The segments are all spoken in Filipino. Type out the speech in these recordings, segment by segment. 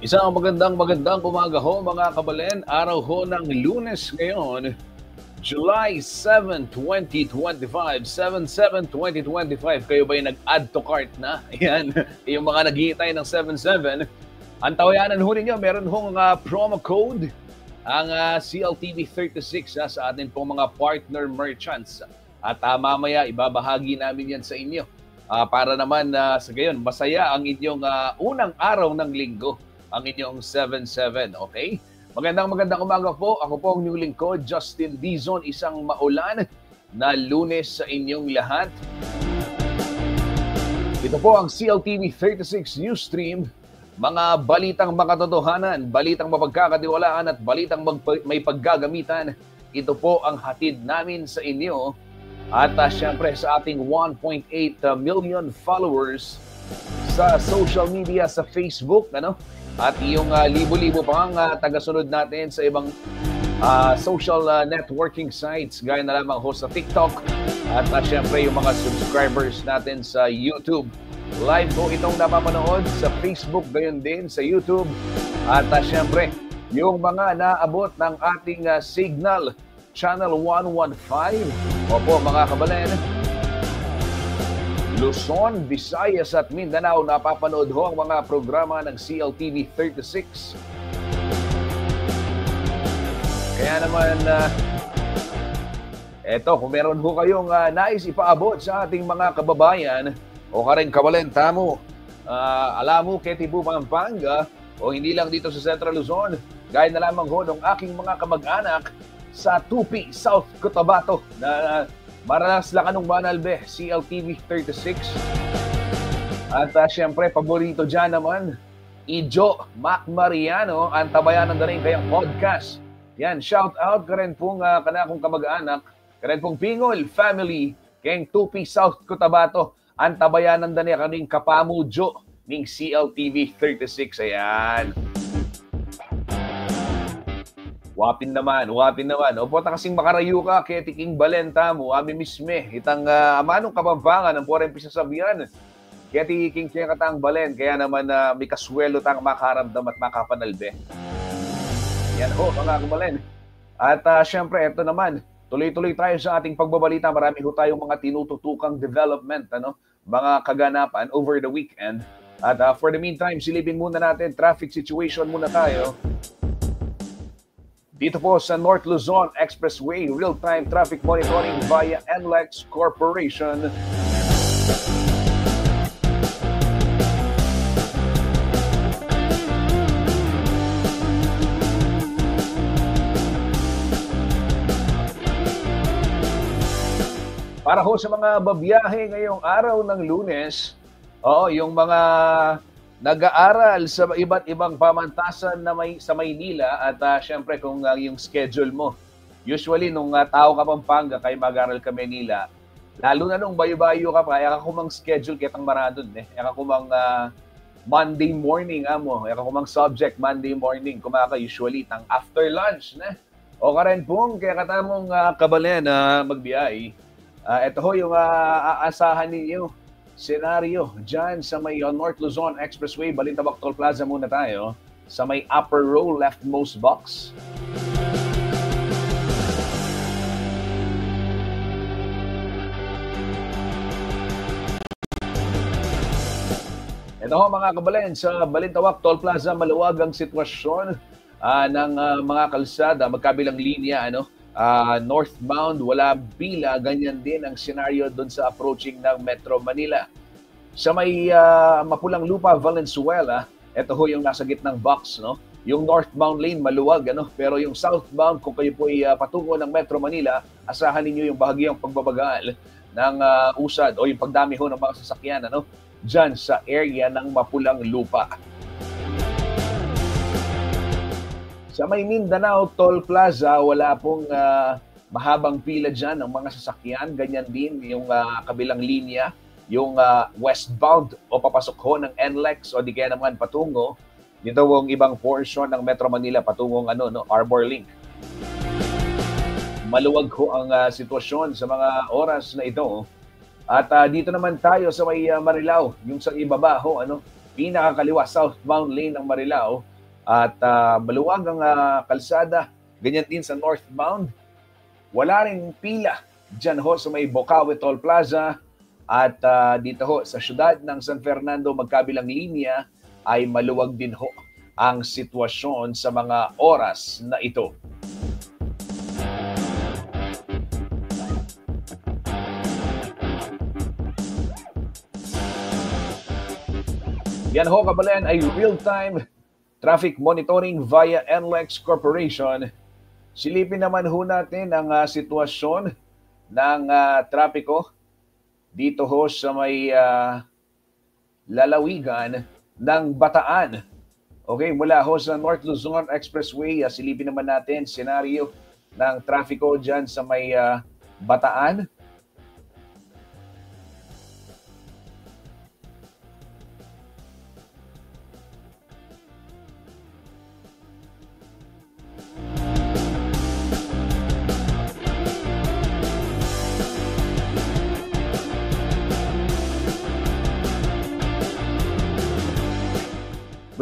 Isang magandang umaga ho mga kabalen. Araw ho ng Lunes ngayon, July 7, 2025. 7/7/2025. Kayo ba'y nag-add to cart na? Ayan, yung mga naghihintay ng 7/7. Ang tawayanan ho ninyo, meron hong promo code ang CLTV36 sa atin pong mga partner merchants. At mamaya ibabahagi namin yan sa inyo. Para naman sa gayon, masaya ang inyong unang araw ng linggo, ang inyong 7/7, okay? Magandang umaga po. Ako po ang new lingkod, Justin Dizon, isang maulan na Lunes sa inyong lahat. Ito po ang CLTV 36 News Stream. Mga balitang makatotohanan, balitang mapagkakatiwalaan at balitang may paggagamitan. Ito po ang hatid namin sa inyo. At syempre sa ating 1.8 million followers sa social media, sa Facebook, at yung libo-libo pang tagasunod natin sa ibang social networking sites, gaya na lamang ho sa TikTok, at syempre yung mga subscribers natin sa YouTube. Live po itong napapanood sa Facebook, gayon din sa YouTube. At syempre, yung mga naabot ng ating signal, Channel 115. Opo mga kabalen, Luzon, Visayas at Mindanao, napapanood ho ang mga programa ng CLTV 36. Kaya naman, eto, kung meron ho kayong nais ipaabot sa ating mga kababayan o karing kabalen tamo, alam mo, Ketibu, Pampanga, o hindi lang dito sa Central Luzon, gaya na lamang ho ng aking mga kamag-anak sa Tupi, South Cotabato, na maranas lang anong Manalbe, CLTV 36. At syempre, paborito dyan naman, Ijo Mac Mariano, ang tabayanan na rin kayang podcast. Yan, shout out ka rin pong kanakong kamag-anak, ka rin pong Pingol family, kayang Tupi, South Cotabato, ang tabayanan na rin kaning Kapamujo ng CLTV 36. Ayan. Wapin naman. Opo, ta kasing makarayo ka, kaya tiking balenta mo, ami misme, itang amanong Kapampangan, ang poreng pisasabihan. Kaya tiking kaya katang balen, kaya naman may kaswelo tang makaramdam at makapanalbe. Yan ho, mga kumalen. At syempre, ito naman, tuloy-tuloy tayo sa ating pagbabalita. Marami ho tayong mga tinututukang development, mga kaganapan over the weekend. At for the meantime, silipin muna natin, traffic situation muna tayo. Dito po sa North Luzon Expressway, real-time traffic monitoring via NLEX Corporation. Para ho sa mga babiyahe ngayong araw ng Lunes, yung mga nag-aaral sa iba't ibang pamantasan na sa Maynila, at syempre kung yung schedule mo, usually nung tao ka Pampanga, kayo mag-aaral ka Maynila, lalo na nung bayo-bayo ka pa, ka kumang schedule kitang maradon, ka kumang Monday morning ka kumang subject Monday morning, kumaka usually tang after lunch, o ka rin pong kaya katamong kabalen na magbiyay. Ito ho yung aasahan ninyo senaryo dyan sa may North Luzon Expressway, Balintawak Toll Plaza muna tayo, sa may upper row leftmost box. Ito ho mga kabalen, sa Balintawak Toll Plaza, maluwag ang sitwasyon ng mga kalsada, magkabilang linya, northbound, wala pila, ganyan din ang senaryo doon sa approaching ng Metro Manila. Sa may Mapulang Lupa, Valenzuela, ito ho yung nasa gitnang box, Yung northbound lane maluwag, pero yung southbound, kung kayo po ay patungo ng Metro Manila, asahan ninyo yung bahagyang pagbabagal ng usad o yung pagdami ho ng mga sasakyan, dyan sa area ng Mapulang Lupa. Sa may Mindanao Toll Plaza, wala pong mahabang pila dyan ng mga sasakyan. Ganyan din yung kabilang linya, yung westbound o papasok ho ng NLEX o di kaya naman patungo. Dito yung ibang portion ng Metro Manila patungong Arbor Link. Maluwag ho ang sitwasyon sa mga oras na ito. At dito naman tayo sa may Marilao, yung sa ibaba ho, pinakakaliwa southbound lane ng Marilao. at maluwag ang kalsada. Ganyan din sa northbound. Wala ring pila dyan ho sa may Bocaue Toll Plaza at dito ho sa syudad ng San Fernando magkabilang linya ay maluwag din ho ang sitwasyon sa mga oras na ito. Yan ho kabalan ay real-time traffic monitoring via NLEX Corporation. Silipin naman ho natin ang sitwasyon ng trapiko dito ho sa may lalawigan ng Bataan. Okay, mula ho sa North Luzon Expressway, silipin naman natin senaryo ng trapiko dyan sa may Bataan.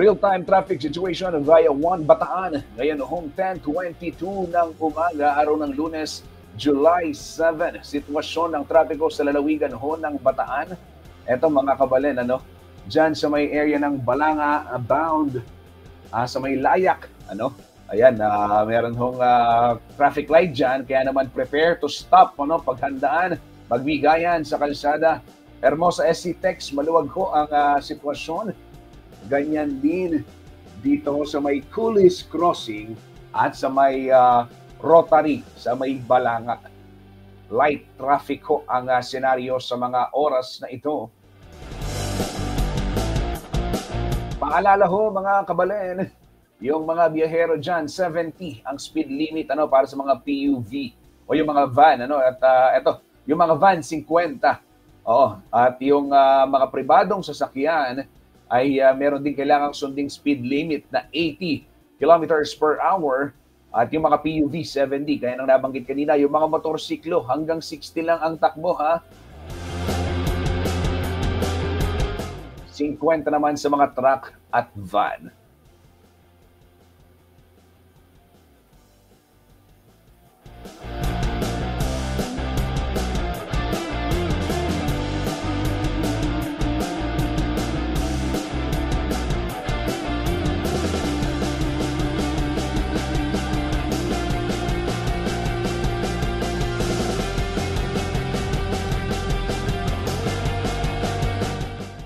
Real-time traffic situation via 1 Bataan. Ngayon noong 10:22 ng umaga, araw ng Lunes, July 7. Sitwasyon ng trapiko sa lalawigan ho ng Bataan. Eto mga kabalen, dyan sa may area ng Balanga bound, sa may Layak, ayan, meron hong traffic light dyan, kaya naman prepare to stop, paghandaan, magbigayan sa kalsada. Hermosa SC Tex, maluwag ho ang sitwasyon. Ganyan din dito sa may Coolies Crossing at sa may Rotary, sa may Balanga. Light traffic ho ang senaryo sa mga oras na ito. Paalala ho mga kabalen, yung mga biyahero dyan, 70 ang speed limit para sa mga PUV o yung mga van. At eto, yung mga van, 50. At yung mga pribadong sasakyan, ay meron din kailangang sunding speed limit na 80 kilometers per hour at yung mga PUV 70. Kaya nang nabanggit kanina, yung mga motorsiklo hanggang 60 lang ang takbo 50 naman sa mga truck at van.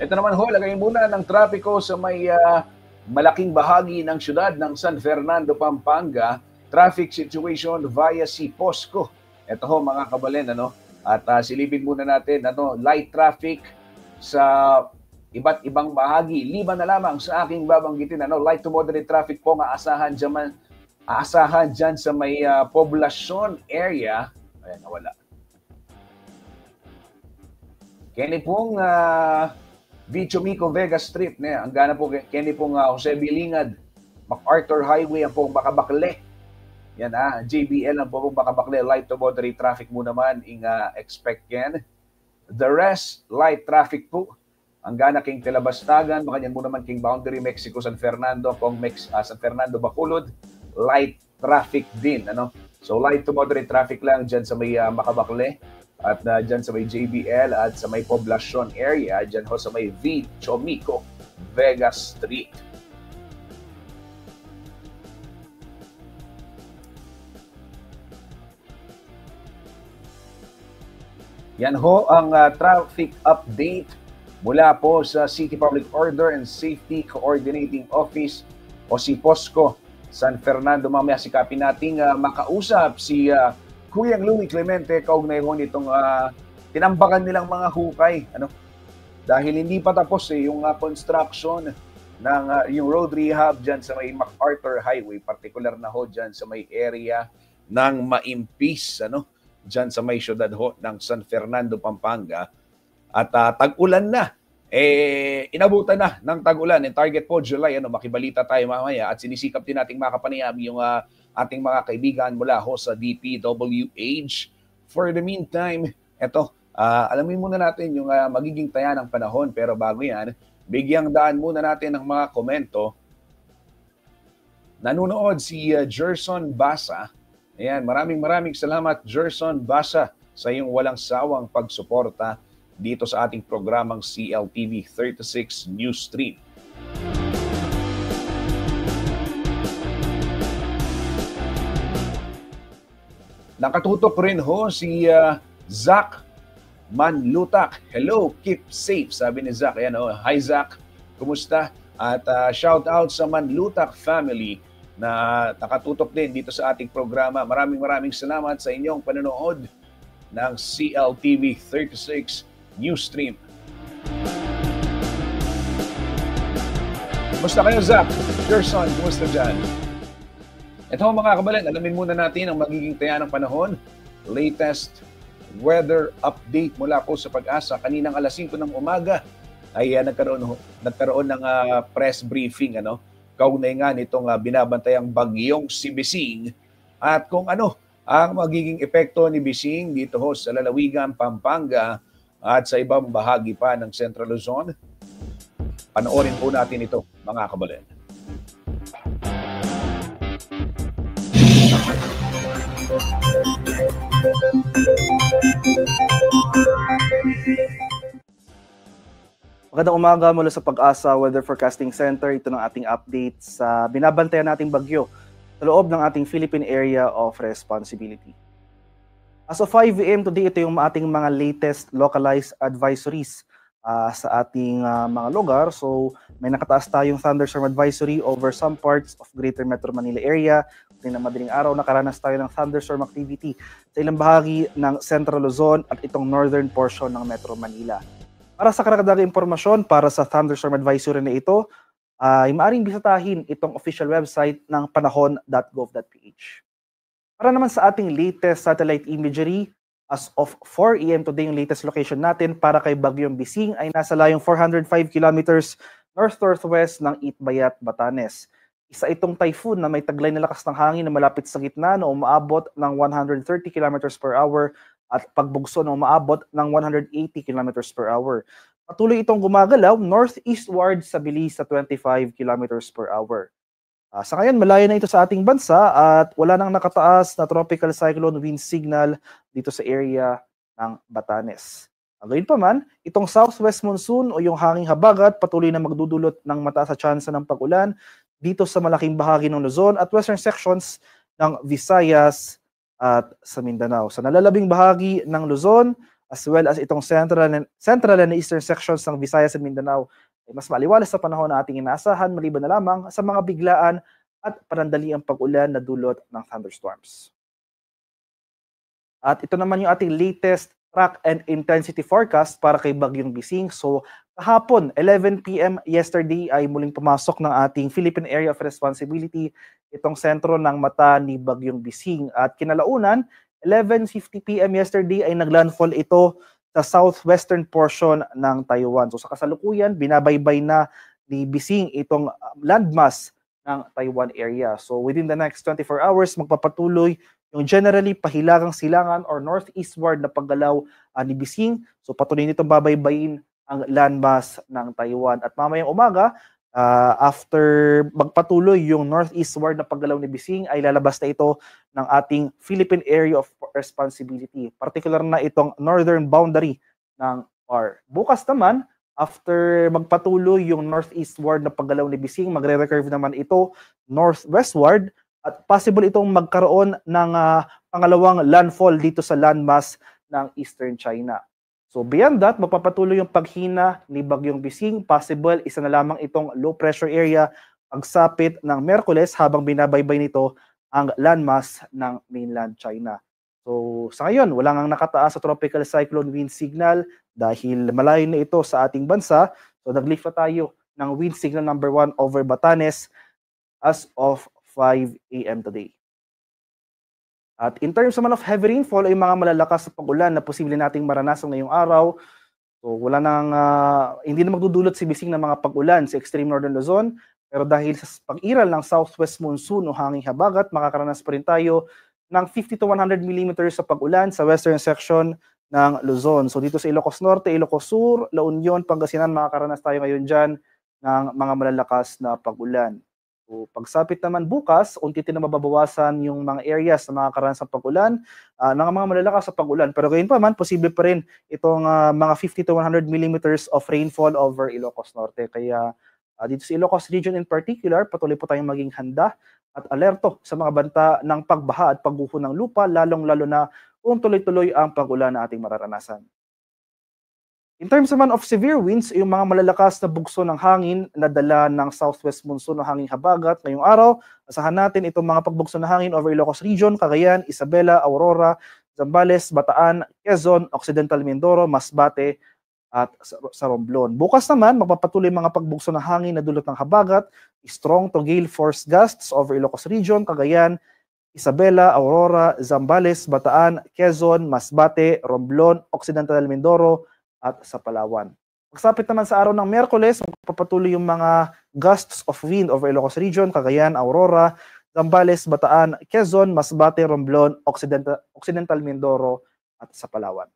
Ito naman ho, lagay muna ng trapiko sa may malaking bahagi ng syudad ng San Fernando, Pampanga. Traffic situation via si Posco. Ito ho mga kabalen, At silipin muna natin, light traffic sa iba't ibang bahagi. Liban na lamang sa aking babanggitin, light to moderate traffic po ang aasahan dyan sa may poblasyon area. Ayan, nawala. Kani pong Vichomico Vega Street, ang gana po kani pong Jose Bilingad, MacArthur Highway ang pong Bakabakle. Yan JBL ang pong Bakabakle, light to moderate traffic mo naman expect yan. The rest, light traffic po. Ang gana king Telabastagan, makanyan mo naman king boundary Mexico San Fernando, pong San Fernando Bacolod, light traffic din, So light to moderate traffic lang dyan sa may Makabakle. At dyan sa may JBL at sa may poblasyon area, dyan ho sa may Vichomico Vega Street. Yan ho ang traffic update mula po sa City Public Order and Safety Coordinating Office o si POSCO San Fernando. Mamaya sikapin nating makausap si Kuyang Louie Clemente kaugnay ho nitong tinambakan nilang mga hukay. Dahil hindi pa tapos yung construction ng yung road rehab dyan sa may MacArthur Highway, particular na ho dyan sa may area ng Maimpis, dyan sa may syudad ho ng San Fernando, Pampanga. At tag-ulan na. Inabutan na ng tag-ulan. And target po July, makibalita tayo mamaya at sinisikap din nating makapanayam yung ating mga kaibigan mula ho sa DPWH. For the meantime, alamin muna natin yung magiging taya ng panahon. Pero bago yan, bigyang daan muna natin ng mga komento Nanonood si Gerson Basa. Ayan, maraming salamat Gerson Basa sa iyong walang sawang pagsuporta dito sa ating programang CLTV 36 News Stream. Nakatutok rin ho si Zach Manlutak. Hello, keep safe, sabi ni Zach. Ayan, hi Zach, kumusta? At shout out sa Manlutak family na nakatutok din dito sa ating programa. Maraming salamat sa inyong panonood ng CLTV 36 News Stream. Kumusta kayo, Zach? Gerson, kumusta dyan? Ito mga kabalan, alamin muna natin ang magiging taya ng panahon. Latest weather update mula po sa Pag-asa. Kaninang alas 5 ng umaga ay nagkaroon ng press briefing, kaugnay nga nitong binabantayang bagyong si Bising at kung ano ang magiging epekto ni Bising dito ho sa lalawigan, Pampanga at sa ibang bahagi pa ng Central Luzon. Panoorin po natin ito, mga kabalan. Magandang umaga mula sa Pag-asa Weather Forecasting Center. Ito ng ating update sa binabantayan nating bagyo sa loob ng ating Philippine Area of Responsibility. As of 5 AM today, ito yung ating mga latest localized advisories sa ating mga lugar. So may nakataas tayong thunderstorm advisory over some parts of Greater Metro Manila area. Ng madaling araw, nakaranas tayo ng thunderstorm activity sa ilang bahagi ng Central Luzon at itong northern portion ng Metro Manila. Para sa karagdagang impormasyon para sa thunderstorm advisory na ito, ay maaaring bisitahin itong official website ng panahon.gov.ph. Para naman sa ating latest satellite imagery, as of 4 AM today, yung latest location natin para kay Bagyong Bising ay nasa layong 405 kilometers north-northwest ng Itbayat, Batanes. Isa itong typhoon na may taglay na lakas ng hangin na malapit sa gitna na umaabot ng 130 kilometers per hour at pagbugso na umaabot ng 180 kilometers per hour. Patuloy itong gumagalaw northeastward sa bilis sa 25 kilometers per hour. Sa ngayon, malayo na ito sa ating bansa at wala nang nakataas na tropical cyclone wind signal dito sa area ng Batanes. Gayunpaman, itong southwest monsoon o yung hanging habagat patuloy na magdudulot ng mataas na tsansa ng pag-ulan dito sa malaking bahagi ng Luzon at western sections ng Visayas at sa Mindanao. Sa nalalabing bahagi ng Luzon as well as itong central and eastern sections ng Visayas at Mindanao ay mas maliwalas sa panahon na ating inaasahan maliban na lamang sa mga biglaan at panandaliang pag-ulan na dulot ng thunderstorms. At ito naman yung ating latest track and intensity forecast para kay Bagyong Bising. So kahapon, 11 PM yesterday ay muling pumasok ng ating Philippine Area of Responsibility itong sentro ng mata ni Bagyong Bising. At kinalaunan, 11:50 PM yesterday ay naglandfall ito sa southwestern portion ng Taiwan. So sa kasalukuyan, binabaybay na ni Bising itong landmass ng Taiwan area. So within the next 24 hours, magpapatuloy yung generally pahilagang silangan or northeastward na paggalaw ni Bising. So patuloy nitong babaybayin ang landmass ng Taiwan. At mamayang umaga, after magpatuloy yung northeastward na paggalaw ni Bising, ay lalabas na ito ng ating Philippine Area of Responsibility. Particular na itong northern boundary ng PAR. Bukas naman, after magpatuloy yung northeastward na paggalaw ni Bising, magre-recurve naman ito northwestward at possible itong magkaroon ng pangalawang landfall dito sa landmass ng Eastern China. So beyond that, magpapatuloy yung paghina ni Bagyong Bising. Possible, isa na lamang itong low pressure area pagsapit ng Miyerkules habang binabaybay nito ang landmass ng mainland China. So sa ngayon, wala nang nakataas sa tropical cyclone wind signal dahil malayo na ito sa ating bansa. So naglift na tayo ng wind signal number 1 over Batanes as of 5 AM today. At in terms naman of heavy rainfall ay mga malalakas na pag-ulan na posible nating maranasan ngayong araw. So wala nang hindi na magdudulot si Bising ng mga pag-ulan sa extreme northern Luzon, pero dahil sa pag-iral ng southwest monsoon o hanging habagat, makakaranas pa rin tayo ng 50 to 100 millimeters sa pag-ulan sa western section ng Luzon. So dito sa Ilocos Norte, Ilocos Sur, La Union, Pangasinan, makakaranas tayo ngayon dyan ng mga malalakas na pag-ulan. So, pagsapit naman bukas, unti-unti na mababawasan yung mga areas na makakaranas ng pag-ulan, ng mga malalakas sa pag-ulan. Pero gayon pa man, posible pa rin itong mga 50 to 100 millimeters of rainfall over Ilocos Norte. Kaya dito sa Ilocos region in particular, patuloy po tayong maging handa at alerto sa mga banta ng pagbaha at pagguho ng lupa, lalong-lalo na kung tuloy-tuloy ang pag-ulan na ating mararanasan. In terms naman of severe winds, yung mga malalakas na bugso ng hangin na dala ng southwest monsoon o hanging habagat ngayong araw, asahan natin itong mga pagbugso ng hangin over Ilocos Region, Cagayan, Isabela, Aurora, Zambales, Bataan, Quezon, Occidental Mindoro, Masbate, at sa Romblon. Bukas naman, magpapatuloy mga pagbugso ng hangin na dulot ng habagat, strong to gale force gusts over Ilocos Region, Cagayan, Isabela, Aurora, Zambales, Bataan, Quezon, Masbate, Romblon, Occidental Mindoro, at sa Palawan. Pagsapit naman sa araw ng Miyerkules, magpapatuloy yung mga gusts of wind over Ilocos Region, Cagayan, Aurora, Zambales, Bataan, Quezon, Masbate, Romblon, Occidental Mindoro, at sa Palawan.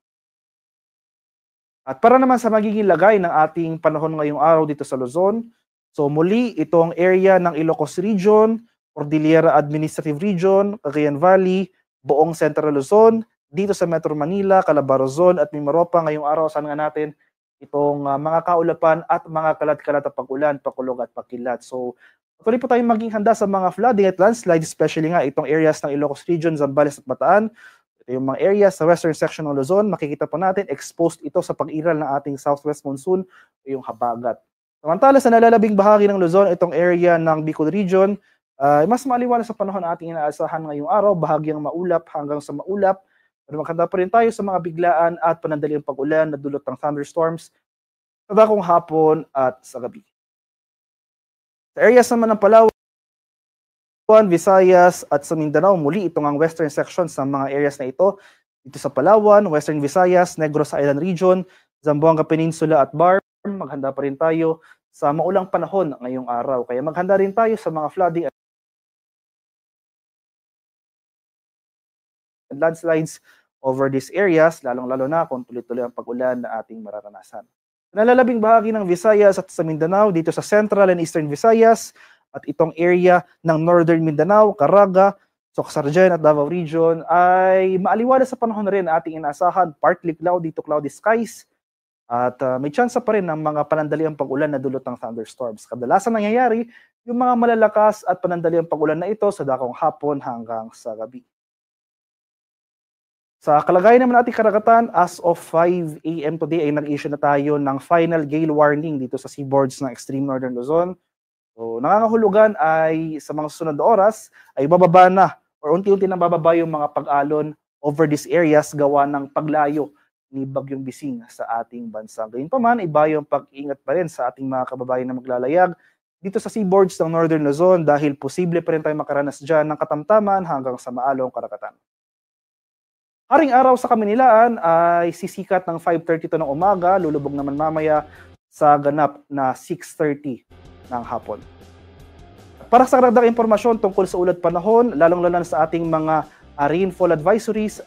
At para naman sa magiging lagay ng ating panahon ngayong araw dito sa Luzon, so muli itong area ng Ilocos Region, Cordillera Administrative Region, Cagayan Valley, buong Central Luzon, dito sa Metro Manila, Calabarzon at Mimaropa ngayong araw, saan nga natin itong mga kaulapan at mga kalat-kalat na pag-ulan, pakulog at pakilat. So, patuloy po tayong maging handa sa mga flooding at landslide, especially nga itong areas ng Ilocos Region, Zambales at Bataan. Ito yung mga areas sa western section ng Luzon, makikita po natin, exposed ito sa pag-iral ng ating southwest monsoon o yung habagat. Samantala sa nalalabing bahagi ng Luzon, itong area ng Bicol Region, mas maliwanag sa panahon na ating inaasahan ngayong araw, bahagyang maulap hanggang sa maulap. Pero maganda pa rin tayo sa mga biglaan at panandaliang pag-ulan na dulot ng thunderstorms sa dakong hapon at sa gabi. Sa areas naman ng Palawan, Visayas at sa Mindanao, muli itong ang western sections ng mga areas na ito. Dito sa Palawan, Western Visayas, Negros Island Region, Zamboanga Peninsula at Bar, maghanda pa rin tayo sa maulang panahon ngayong araw. Kaya maghanda rin tayo sa mga flooding at landslides over these areas, lalong-lalo na kung tuloy-tuloy ang pag-ulan na ating mararanasan. Nalalabing bahagi ng Visayas at sa Mindanao, dito sa Central and Eastern Visayas, at itong area ng Northern Mindanao, Caraga, Socsargen at Davao Region, ay maaliwanag sa panahon na rin na ating inaasahan, partly cloudy to cloudy skies, at may tsansa pa rin ng mga panandaliang pag-ulan na dulot ng thunderstorms. Kadalasan nangyayari yung mga malalakas at panandaliang pag-ulan na ito sa dakong hapon hanggang sa gabi. Sa kalagayan naman ating karagatan, as of 5 AM today ay nag-issue na tayo ng final gale warning dito sa seaboards ng extreme northern Luzon. So, nangangahulugan ay sa mga susunod na oras ay bababa na or unti-unti na bababa yung mga pag-alon over these areas gawa ng paglayo ni Bagyong Bising sa ating bansa. Gayunpaman, iba yung pag-ingat pa rin sa ating mga kababayan na maglalayag dito sa seaboards ng northern Luzon dahil posible pa rin tayo makaranas dyan ng katamtaman hanggang sa maalong karagatan. Haring araw sa Kamunilaan ay sisikat ng 5:32 ng umaga, lulubog naman mamaya sa ganap na 6:30 ng hapon. Para sa karagdagang impormasyon tungkol sa ulat panahon, lalong-lalo sa ating mga rainfall advisories,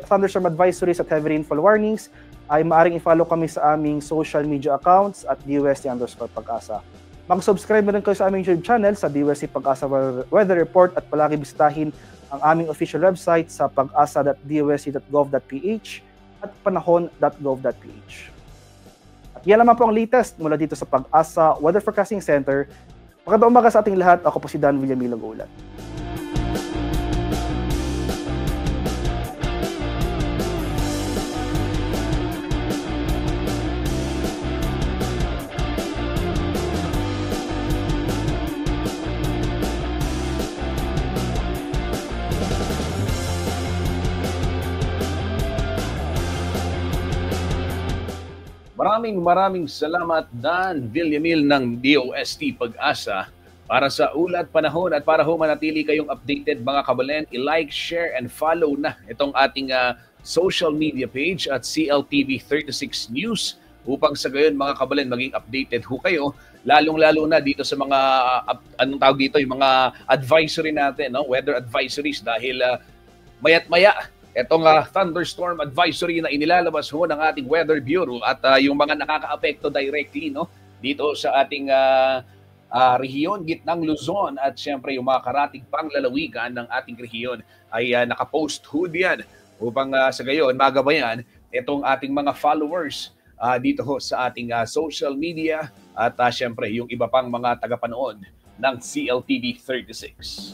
thunderstorm advisories at heavy rainfall warnings, ay maaring i-follow kami sa aming social media accounts at DUST_Pag-asa. Mag-subscribe na rin kayo sa aming YouTube channel sa DUST Pag-asa Weather Report at palagi bisitahin ang aming official website sa pag-asa.dust.gov.ph at panahon.gov.ph. At yan naman po ang latest mula dito sa Pag-asa Weather Forecasting Center. Magandang umaga sa ating lahat. Ako po si Dan Villamilo Goulat. Maraming salamat Dan Villamil ng DOST Pag-asa para sa ulat panahon at para manatili kayong updated mga kabalen, i-like, share and follow na itong ating social media page at CLTV36 News upang sa gayon mga kabalen maging updated kayo lalong-lalo na dito sa mga anong tawag dito yung mga advisory natin, no? Weather advisories dahil mayat-maya itong thunderstorm advisory na inilalabas ng ating Weather Bureau at yung mga nakakaapekto directly, no, dito sa ating rehiyon, gitnang Luzon at syempre yung mga karatig panglalawigan ng ating rehiyon ay nakapost ho diyan upang sa gayon magabayan itong ating mga followers dito ho sa ating social media at syempre yung iba pang mga tagapanood ng CLTV 36.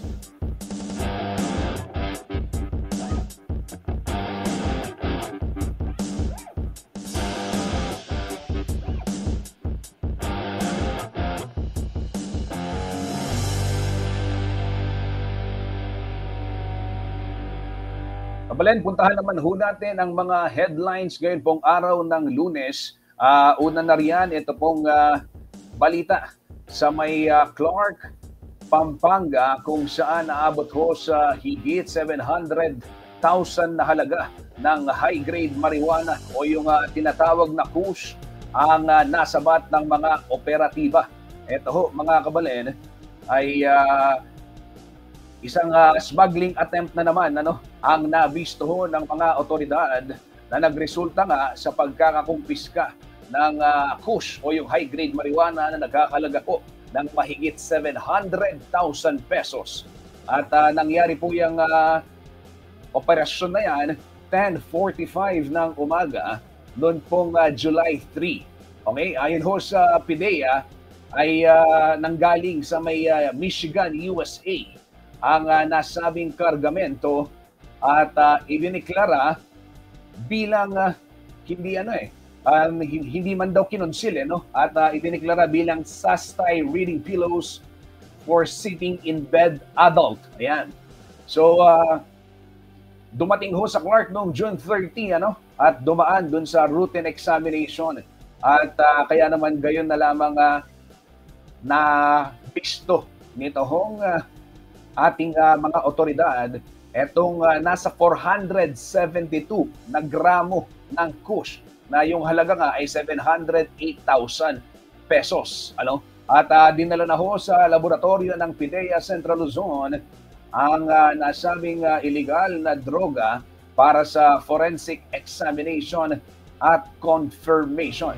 Kabalen, puntahan naman ho natin ang mga headlines ngayon pong araw ng Lunes. Una na riyan, ito pong balita sa may Clark, Pampanga, kung saan naabot ho sa higit 700,000 na halaga ng high-grade marijuana o yung tinatawag na kush ang nasabat ng mga operatiba. Ito ho, mga kabalen, ay isang smuggling attempt na naman ang nabisto ho ng mga otoridad na nagresulta nga sa pagkakakumpiska ng kush o yung high-grade marijuana na nagkakalaga po ng mahigit 700,000 pesos. At nangyari po yung operasyon na yan 10:45 ng umaga noon pong July 3. Okay, ayon ho sa PIDEA ay nanggaling sa may Michigan, USA ang nasabing kargamento at ibiniklara bilang hindi man daw kinonsil at ibiniklara bilang Sastay reading pillows for sitting in bed adult. Ayan. So dumating ho sa Clark noong June 30 at dumaan dun sa routine examination at kaya naman gayon na lamang na pisto nito hong ating mga otoridad etong nasa 472 na gramo ng kush na yung halaga nga ay 708,000 pesos. At dinala na ho sa laboratorio ng PIDEA Central Luzon ang nasabing illegal na droga para sa forensic examination at confirmation.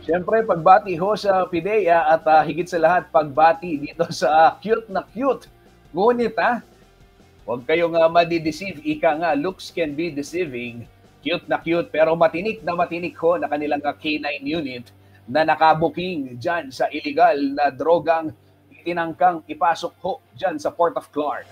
Siyempre, pagbati ho sa PIDEA at higit sa lahat, pagbati dito sa cute na cute. Ngunit huwag kayong madideceive. Ika nga, looks can be deceiving. Cute na cute, pero matinik na matinik ho na kanilang K9 unit na nakabuking dyan sa illegal na drogang itinangkang ipasok ho dyan sa Port of Clark.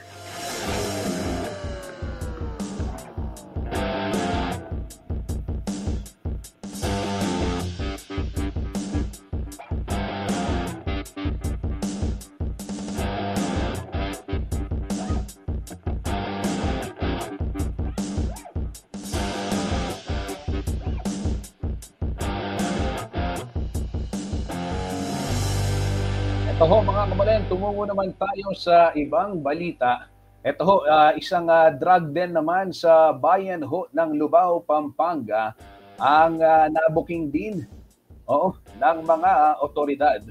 Ito ho mga kamalen, tumungo naman tayo sa ibang balita. Ito ho, isang drug den naman sa bayan ho ng Lubao, Pampanga ang nabuking din ng mga otoridad.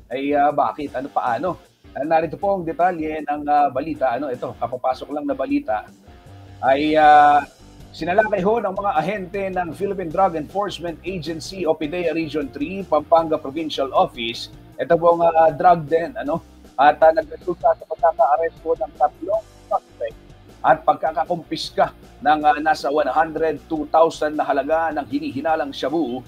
Ay bakit? Paano? Narito po ang detalye ng balita. Ito, kapapasok lang na balita. Ay sinalakay ho ng mga ahente ng Philippine Drug Enforcement Agency o PIDEA Region 3, Pampanga Provincial Office. Ito po ang drug den, at nagresulta sa pagkaka-arrest po ng 3 suspect at pagkakakumpiska ng nasa 102,000 na halaga ng hinihinalang shabu.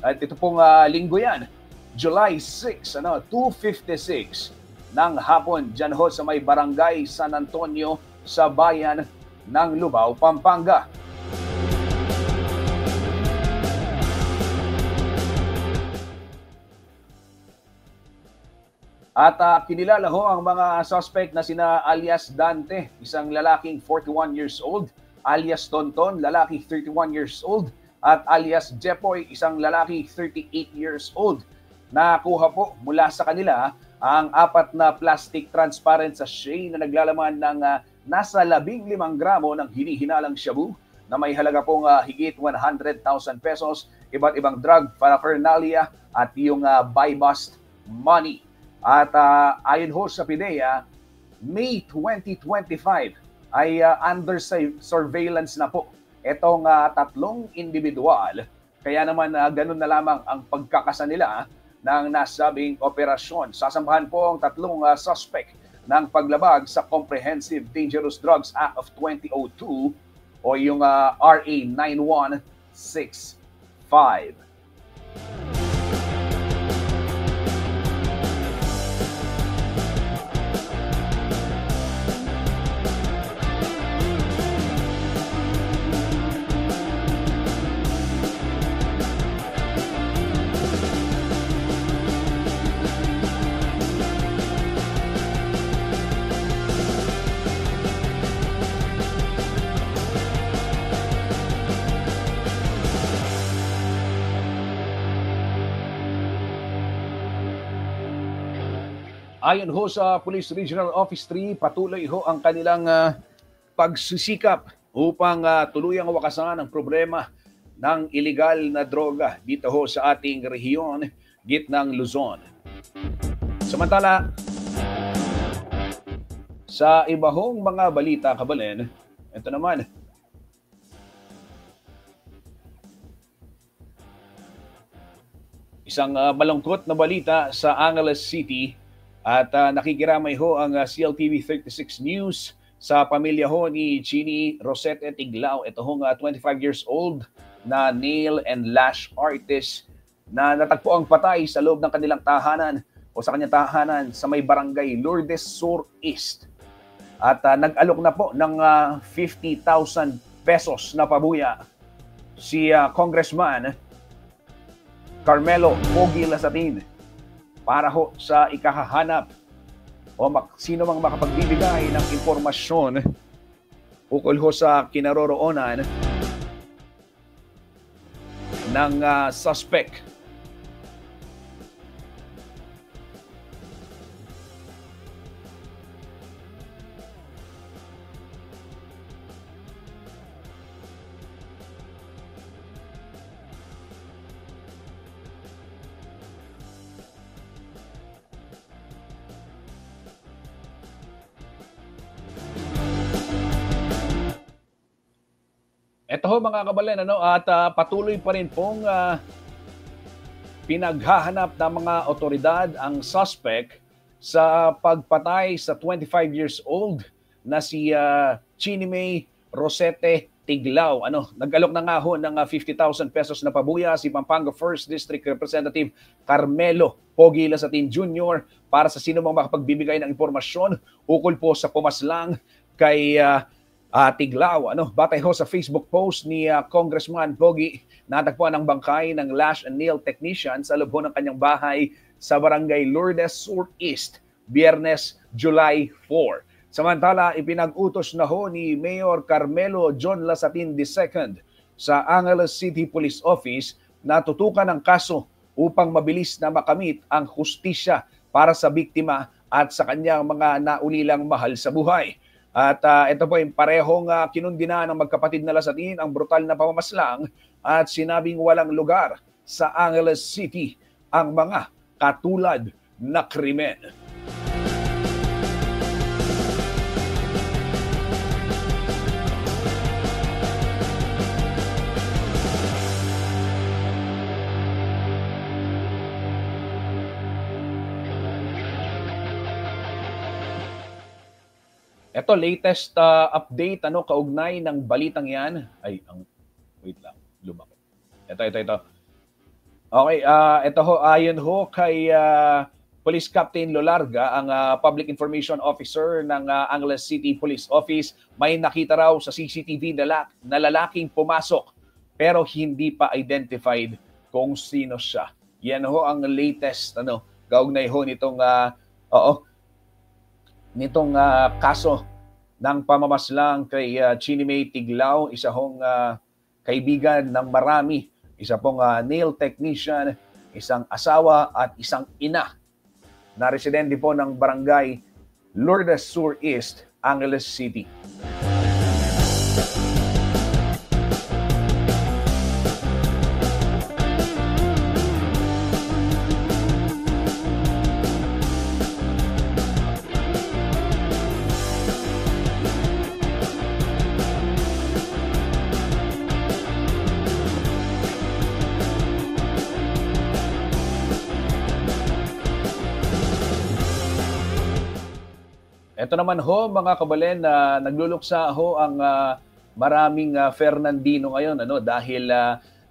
At ito pong linggo yan, July 6, 2:56 ng hapon, dyan ho sa may barangay San Antonio sa bayan ng Lubao, Pampanga. At kinilala ho ang mga suspect na sina alias Dante, isang lalaking 41 years old, alias Tonton, lalaki 31 years old, at alias Jepoy, isang lalaki 38 years old. Nakuha po mula sa kanila ang 4 na plastic transparent sachet na naglalaman ng nasa 15 gramo ng hinihinalang shabu na may halaga pong higit 100,000 pesos, iba't ibang drug paraphernalia at yung buy bust money. At ayon ho sa PIDEA, May 2025 ay under surveillance na po itong tatlong individual. Kaya naman ganun na lamang ang pagkakasa nila ng nasabing operasyon. Sasambahan po ang tatlong suspect ng paglabag sa Comprehensive Dangerous Drugs Act of 2002 o yung RA 9165. Ayon ho sa Police Regional Office 3, patuloy ho ang kanilang pagsisikap upang tuluyang wakasan ang problema ng illegal na droga dito ho sa ating rehiyon, gitnang Luzon. Samantala, sa iba hong mga balita, kabalen, ito naman, isang malungkot na balita sa Angeles City. At nakikiramay ho ang CLTV 36 News sa pamilya ho ni Chini Rosette Tiglao. Ito hong 25 years old na nail and lash artist na natagpo ang patay sa loob ng kanilang tahanan o sa kanyang tahanan sa may barangay Lourdes Sur East. At nag-alok na po ng 50,000 pesos na pabuya si Congressman Carmelo Pogi Lasatin para ho sa ikahahanap o sino mang makapagbibigay ng impormasyon ukol ho sa kinaroroonan ng suspect. Ito ho mga kabalen, at patuloy pa rin pong pinaghahanap ng mga otoridad ang suspect sa pagpatay sa 25 years old na si Chinimay Rosette Tiglao. Nag-alok na nga ho ng 50,000 pesos na pabuya si Pampanga 1st District Representative Carmelo Pogi Lasatin Jr. para sa sino mang makapagbibigay ng impormasyon ukol po sa pumaslang kay Tiglao. Batay ho sa Facebook post ni Congressman Pogi, natagpuan ang bangkay ng lash and nail technician sa loob ng kanyang bahay sa barangay Lourdes Sur East, Biyernes, July 4. Samantala, ipinag-utos na ho ni Mayor Carmelo John Lasatin II sa Angeles City Police Office na tutukan ang kaso upang mabilis na makamit ang hustisya para sa biktima at sa kanyang mga naulilang mahal sa buhay. At ito po yung parehong kinundina ng magkapatid na Lasatin ang brutal na pamamaslang at sinabing walang lugar sa Angeles City ang mga katulad na krimen. Ito, latest update, kaugnay ng balitang yan. Wait lang, lumaki. Ito. Okay, ito ho, ayon ho kay Police Captain Lolarga, ang Public Information Officer ng Angeles City Police Office, may nakita raw sa CCTV na lalaking pumasok pero hindi pa identified kung sino siya. Yan ho ang latest, kaugnay ho nitong kaso ng pamamaslang kay Chinimay Tiglao, isa hong kaibigan ng marami, isa pong nail technician, isang asawa at isang ina na residente po ng barangay Lourdes Sur East, Angeles City. Ito naman ho mga kabalen na nagluluksa ho ang maraming Fernandino ngayon dahil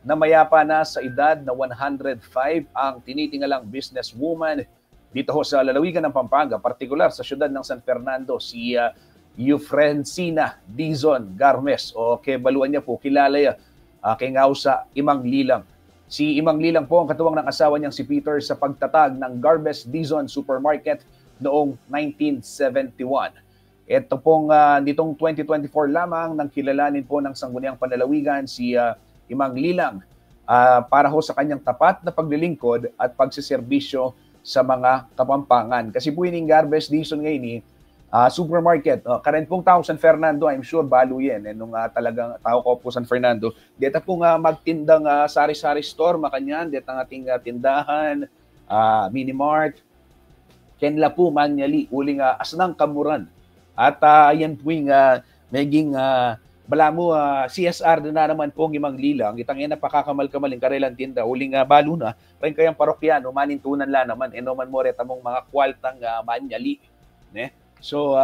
namayapa na sa edad na 105 ang tinitingalang businesswoman dito ho sa lalawigan ng Pampanga, partikular sa siyudad ng San Fernando, si Eufrencina Dizon Garmes o kebaluan niya po kilala kay ngao sa Imang Lilang. Si Imang Lilang po ang katuwang ng asawa niyang si Peter sa pagtatag ng Garmes Dizon Supermarket noong 1971. Ito pong nitong 2024 lamang nang kilalanin po ng Sangguniang Panlalawigan si Imang Lilang para ho sa kanyang tapat na paglilingkod at pagsiservisyo sa mga Kapampangan. Kasi po yung Garmes Dizon ngayon supermarket. Karen pong tao San Fernando, I'm sure balo yan. Nung talagang tao ko po San Fernando, dito pong magtindang sari-sari store, makanyan, dito ang ating tindahan, mini-mart, kenla po manyali, uling asnang kamuran. At yan po yung maging bala mo CSR na naman po ng Imang Lilang, itang yan napakakamal-kamaling karelang tinda, uling balo na, rin kayang parokyano, manintunan la naman, enoman mo reta mong mga kwaltang manyali. Ne? So,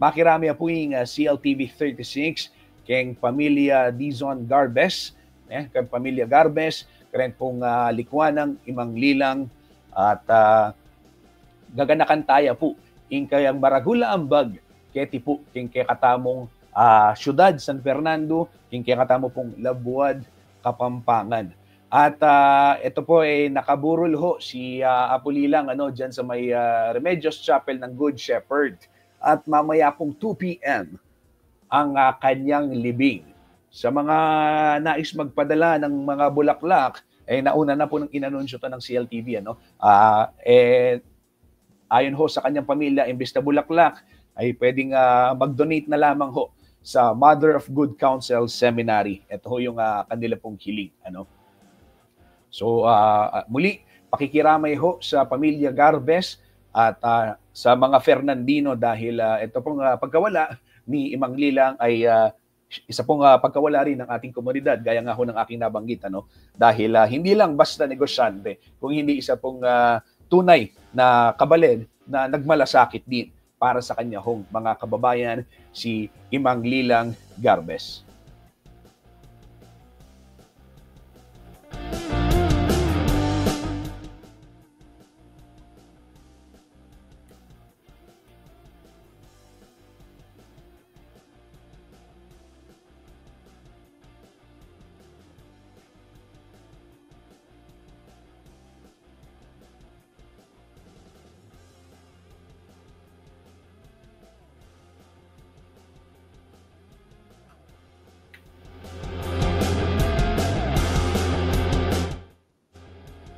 makirami po yung CLTV 36 keng pamilya Dizon Garbes, keng pamilya Garbes, karen pong likuan ng Imang Lilang at gaganakan tayo po ing kayang Maragula Ambag, keti po king kay katamong syudad San Fernando, king kay katamo pong Labuad, Kapampangan. At ito po ay nakaburol ho si Apo Lilang diyan sa may Remedios Chapel ng Good Shepherd. At mamaya pong 2 p.m. ang kanyang libing. Sa mga nais magpadala ng mga bulaklak, nauna na po ng inanunsyo to ng CLTV. Ayon ho sa kanyang pamilya, imbes na bulaklak, ay pwedeng mag-donate na lamang ho sa Mother of Good Counsel Seminary. Ito ho yung kanila pong hiling. So muli, pakikiramay ho sa pamilya Garbes at sa mga Fernandino dahil ito pong pagkawala ni Imang Lilang ay isa pong pagkawala rin ng ating komunidad, gaya nga ho ng aking nabanggit. Dahil hindi lang basta negosyante, kung hindi isa pong tunay na kabalen na nagmalasakit din para sa kanya hong mga kababayan, si Imang Lilang Garbes.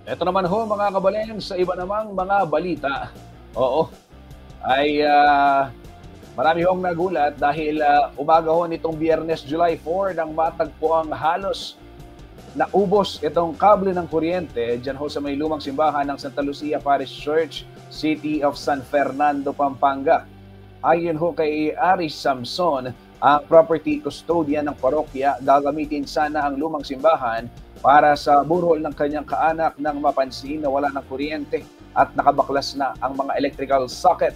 Ito naman ho mga kabaleng sa iba namang mga balita. Oo, ay marami hong nagulat dahil umaga ho nitong Biyernes, July 4 nang matagpo ang halos naubos itong kable ng kuryente dyan ho sa may lumang simbahan ng Santa Lucia Parish Church, City of San Fernando, Pampanga. Ayon ho kay Aris Samson, ang property custodian ng parokya, gagamitin sana ang lumang simbahan para sa burol ng kanyang kaanak nang mapansin na wala ng kuryente at nakabaklas na ang mga electrical socket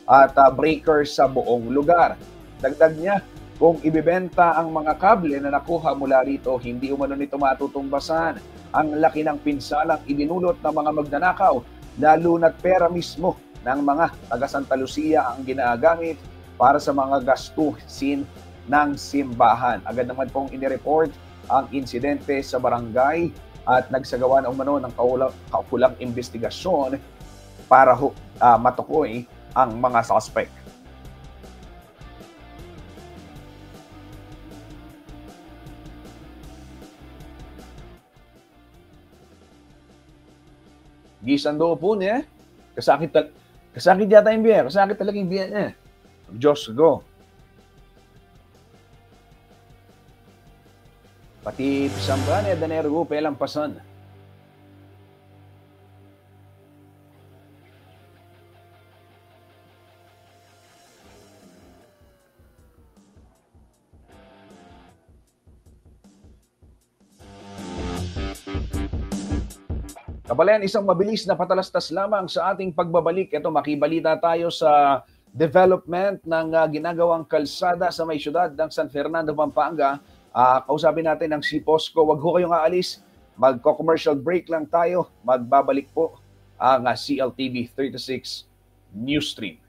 at breaker sa buong lugar. Dagdag niya, kung ibibenta ang mga kable na nakuha mula rito, hindi umano nito matutumbasan ang laki ng pinsalang idinulot ng mga magnanakaw, lalo na't pera mismo ng mga taga Santa Lucia ang ginagamit para sa mga gastusin ng simbahan. Agad naman pong inireport ang insidente sa barangay at nagsagawa na umano ng kaukulang investigasyon para matukoy ang mga suspect. Gisando po niya, kasakit yata yung biya, kasakit talaga yung biya niya. Diyos go. Pati pisambane, danergo, pelang pasan. Kabalayan, isang mabilis na patalastas lamang sa ating pagbabalik. Ito, makibalita tayo sa development ng ginagawang kalsada sa may syudad ng San Fernando, Pampanga. Kausapin natin ang si Posco. Wag ho kayong aalis. Magko-commercial break lang tayo. Magbabalik po ang CLTV 36 News Stream.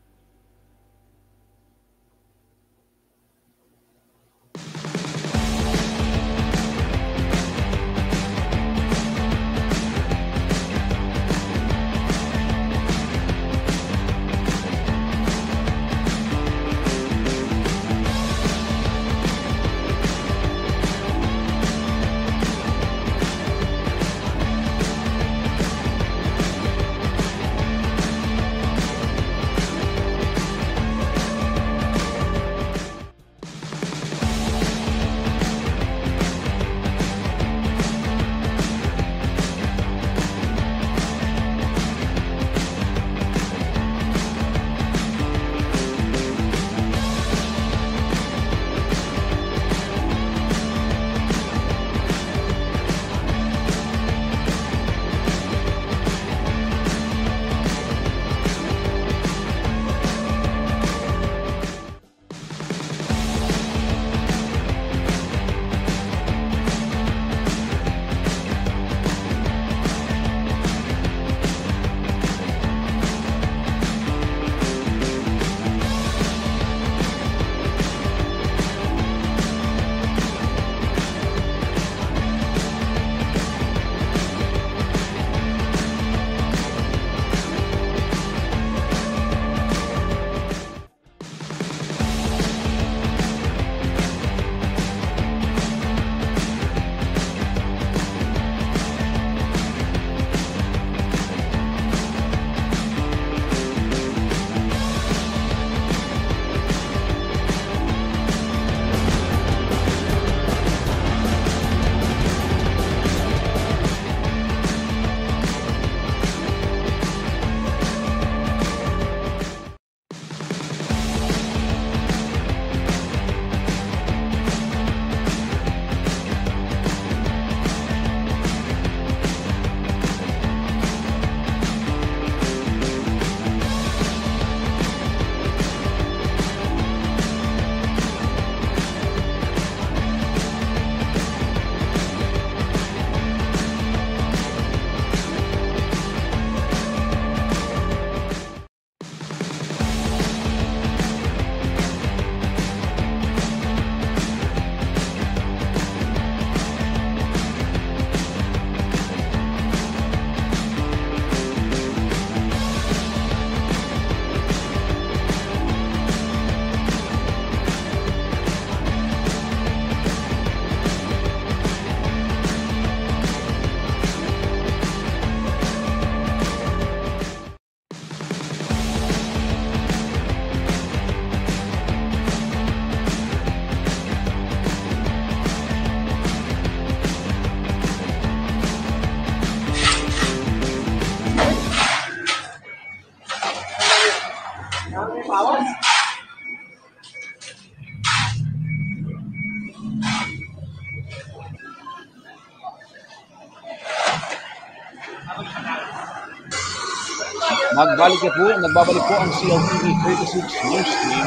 Nagbabalik po ang CLTV 36 News Stream.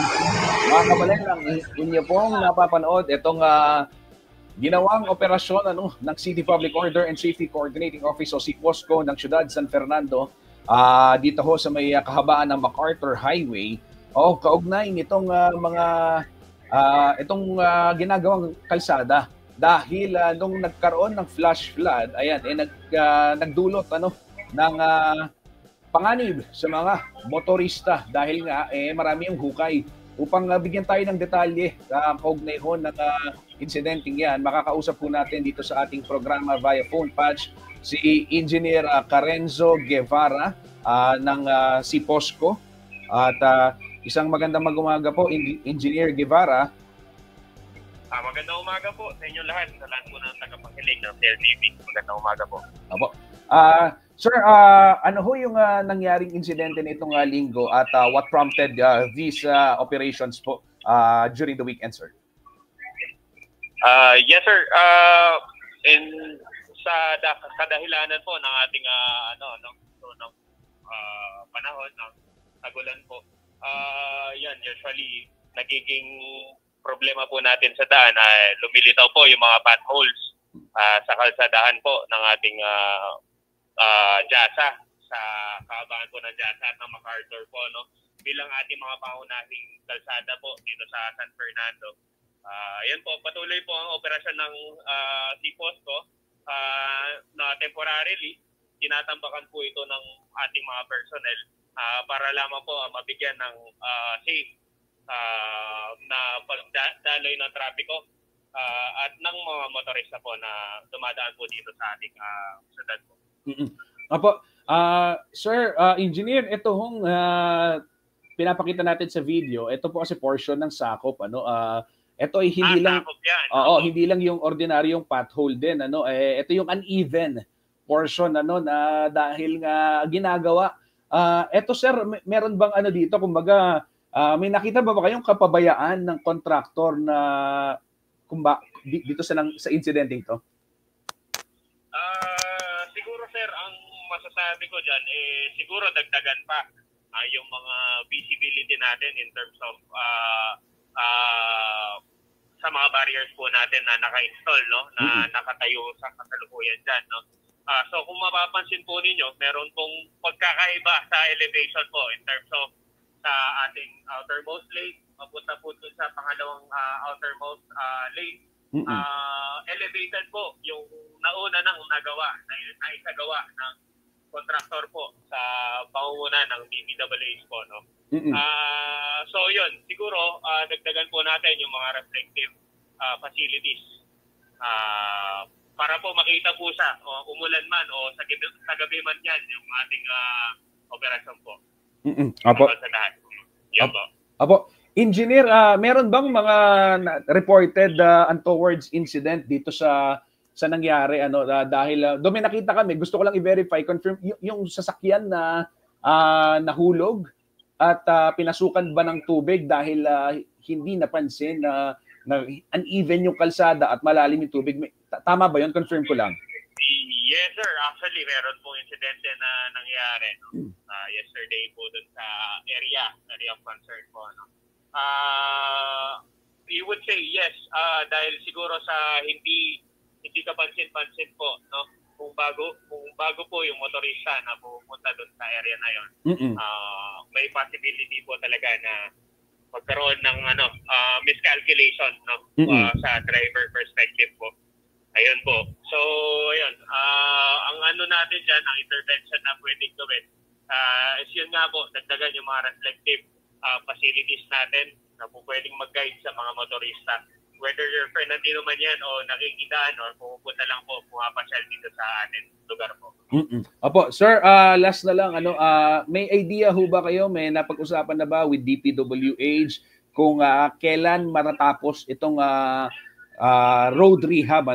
Mga kabalang, inyo pong napapanood itong ginawang operasyon ng City Public Order and Safety Coordinating Office o si POSCO ng Siyudad San Fernando dito ho sa may kahabaan ng MacArthur Highway. Kaugnay nitong ginagawang kalsada dahil nung nagkaroon ng flash flood, ayan, nagdulot ng panganib sa mga motorista dahil nga marami yung hukay. Upang bigyan tayo ng detalye kaugnay ho ng insidenteng yan, makakausap po natin dito sa ating programa via phone patch si Engineer Carenzo Guevara ng si POSCO. At isang magandang umaga po, Engineer Guevara. Magandang umaga po sa inyo lahat, sa lahat po ng tagapakinig ng CLTV. Magandang umaga po. Apo. Sir, ano ho yung nangyaring insidente nitong linggo at what prompted these operations po during the weekend, sir? Yes, sir. Sa kadahilanan po ng ating panahon ng tagulan po, Yan, usually, nagiging problema po natin sa daan ay lumilitaw po yung mga potholes sa kalsadahan po ng ating Jasa, sa kahabaan po ng Jasa at ng MacArthur po, no? Bilang ating mga pangunahing kalsada po dito sa San Fernando. Yan po, patuloy po ang operasyon ng Seaposco na temporarily tinatambakan po ito ng ating mga personnel para lamang po mabigyan ng safe na pagdaloy ng trapiko at ng mga motorista po na dumadaan po dito sa ating syudad po. Opo, sir, engineer, ito hong pinapakita natin sa video, ito po kasi portion ng sakop, ano, ito ay hindi lang, hindi lang yung ordinaryong pothole din, ano, ito yung uneven portion, ano, na dahil nga ginagawa. Ito sir, meron bang ano dito, kumbaga, may nakita ba kayong kapabayaan ng kontraktor na dito sa incidenting to? Siguro sir, ang masasabi ko dyan, siguro dagdagan pa yung mga visibility natin in terms of sa mga barriers po natin na naka-install, no, na nakatayo sa kasalukuyan dyan, no. So kung mapapansin po ninyo, meron pong pagkakaiba sa elevation po in terms of sa ating outermost lane, mapunta po dun sa pangalawang outermost lane. Elevated po yung nauna nang nagawa, na isagawa ng contractor po sa pangunguna ng DPWH po, no. So yun, siguro dagdagan po natin yung mga reflective facilities para po makita po siya, umulan man o sa gabi man yan yung ating operasyon po. Apo. Yan po. Apo. Engineer, meron bang mga reported untoward incident dito sa nangyari, ano, dahil doon may nakita kami, gusto ko lang i-verify, confirm yung sasakyan na nahulog at pinasukan ba ng tubig dahil hindi napansin na uneven yung kalsada at malalim yung tubig. Tama ba yun? Confirm ko lang. Yes sir, actually meron pong insidente na nangyari, no? Yesterday po dun sa area of concern po, no? You would say yes, dahil siguro sa hindi kapansin-pansin po, no? Kung bago po yung motorista na pupunta doon sa area na yon, may possibility po talaga na magkaroon ng miscalculation, no, sa driver perspective po. Ayun po. So ayun, ang ano natin diyan, ang intervention na pwedeng gawin is yun nga po, dagdagan yung mga reflective facilities natin na po pwedeng mag-guide sa mga motorista. Whether you're Fernandino man yan o nakikidaan or pupunta lang po, pumapasyal dito sa atin lugar po. Opo, sir, last na lang, may idea ho ba kayo, may napag-usapan na ba with DPWH kung kailan matatapos itong road rehab,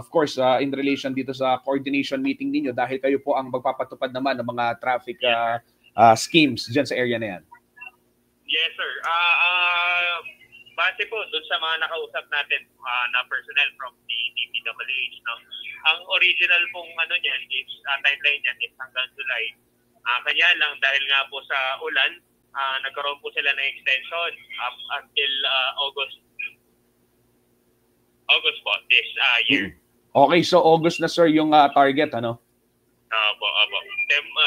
of course, in relation dito sa coordination meeting ninyo dahil kayo po ang magpapatupad naman ng mga traffic schemes dyan sa area na yan? Yes, sir. Base po doon sa mga nakausap natin na personnel from the DPWH, no? Ang original pong niyan is timeline niyan is hanggang July. Kanya lang dahil nga po sa ulan, nagkaroon po sila ng extension up until August po this year. Okay, so August na sir yung target, ano? Opo.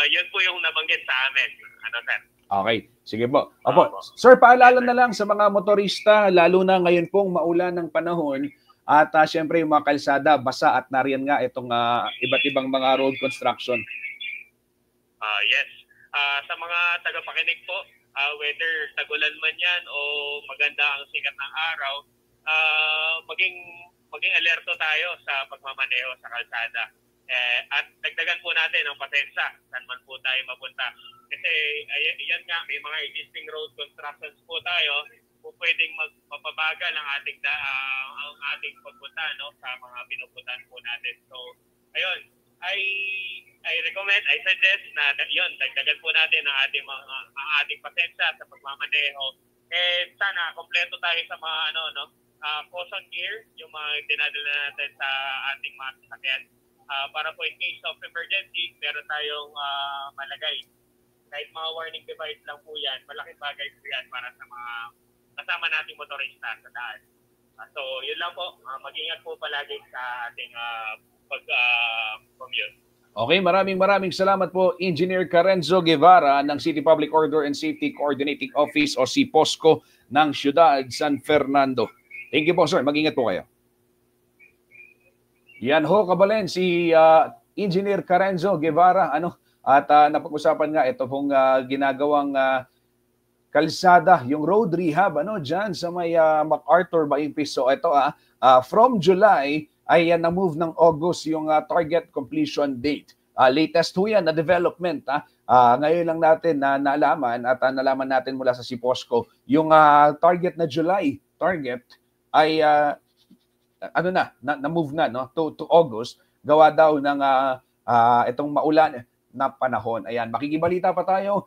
Yun po yung nabanggit sa amin. Sir? Okay, sige po. Opo. Sir, paalala na lang sa mga motorista, lalo na ngayon pong maulan ng panahon at syempre yung mga kalsada, basa at nariyan nga itong iba't ibang mga road construction. Yes. Sa mga tagapakinig po, whether tagulan man yan o maganda ang sikat ng araw, maging alerto tayo sa pagmamaneho sa kalsada. At dagdagan po natin ang pasensya saan man po tayo mapunta. Kasi yan nga, may mga existing road constructions po tayo kung pwedeng magpapabagal ang ating pagpunta, no, sa mga pinupuntahan po natin. So, ayun, I recommend, I suggest na yun, dagdagan po natin ang ating pasensya sa pagmamaneho. Sana kompleto tayo sa mga caution gear, yung mga dinadala natin sa ating mga sasakyan. Para po in case of emergency, meron tayong malagay kahit mga warning device lang po yan, malaking bagay po yan para sa mga kasama nating motorista sa daan. So, yun lang po. Mag-ingat po palagi sa ating pag-commute. Okay, maraming salamat po, Engineer Carenzo Guevara ng City Public Order and Safety Coordinating Office o si POSCO ng Ciudad San Fernando. Thank you po, sir. Mag-ingat po kayo. Yan ho, kabalen, si Engineer Carenzo Guevara. At napag-usapan nga ito pong ginagawang kalsada, yung road rehab diyan sa may MacArthur Baingpis. So ito from July ay na-move ng August yung target completion date. Latest ho yan na development. Ngayon lang natin nalaman at nalaman natin mula sa SIPOSCO yung target na July target ay na-move na to August, gawa daw ng itong maulan na panahon. Ayan, makikibalita pa tayo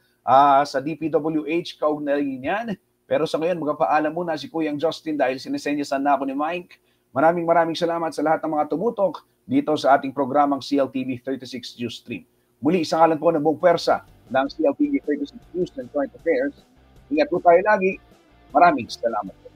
sa DPWH kaugnay niyan. Pero sa ngayon, magpapaalam muna si Kuyang Justin dahil sinesenyasan na ako ni Mike. Maraming salamat sa lahat ng mga tumutok dito sa ating programang CLTV 36 News Stream. Muli, isang ngalan po ng buong pwersa ng CLTV 36 News and Current Affairs. Ingat po tayo lagi. Maraming salamat po.